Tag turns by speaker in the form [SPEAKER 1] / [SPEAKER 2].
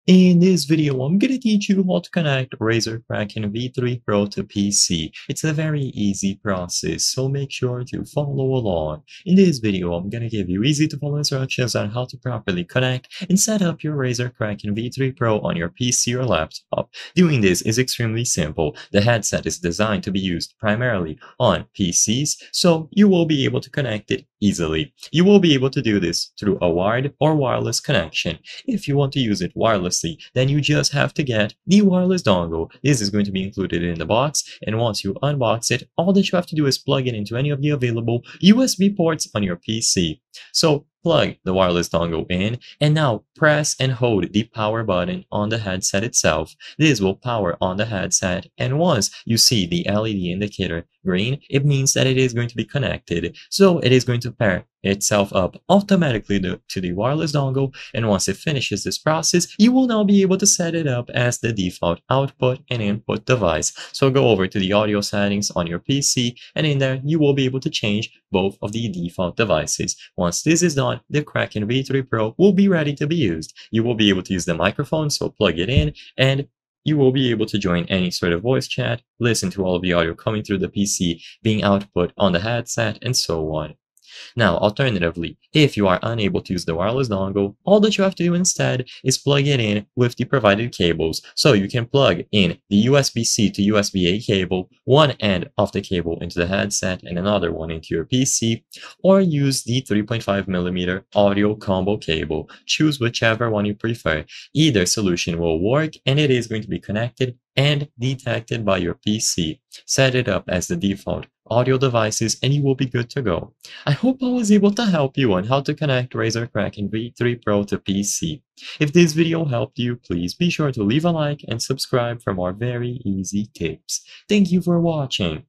[SPEAKER 1] In this video, I'm gonna teach you how to connect Razer Kraken V3 Pro to PC. It's a very easy process, so make sure to follow along. In this video, I'm gonna give you easy to follow instructions on how to properly connect and set up your Razer Kraken V3 Pro on your PC or laptop. Doing this is extremely simple. The headset is designed to be used primarily on PCs, so you will be able to connect it easily. You will be able to do this through a wired or wireless connection. If you want to use it wirelessly, then you just have to get the wireless dongle. This is going to be included in the box, and once you unbox it, all that you have to do is plug it into any of the available USB ports on your PC. So plug the wireless dongle in, and now press and hold the power button on the headset itself. This will power on the headset, and once you see the LED indicator green, it means that it is going to be connected. So it is going to pair itself up automatically to the wireless dongle, and once it finishes this process, you will now be able to set it up as the default output and input device. So go over to the audio settings on your PC, and in there you will be able to change both of the default devices. Once this is done, the Kraken V3 Pro will be ready to be used. You will be able to use the microphone, so plug it in, and you will be able to join any sort of voice chat, listen to all of the audio coming through the PC being output on the headset, and so on. Now, alternatively, if you are unable to use the wireless dongle, all that you have to do instead is plug it in with the provided cables. So you can plug in the USB-C to USB-A cable, one end of the cable into the headset and another one into your PC, or use the 3.5mm audio combo cable. Choose whichever one you prefer. Either solution will work, and it is going to be connected and detected by your PC. Set it up as the default audio devices and you will be good to go. I hope I was able to help you on how to connect Razer Kraken V3 Pro to PC. If this video helped you, please be sure to leave a like and subscribe for more very easy tips. Thank you for watching.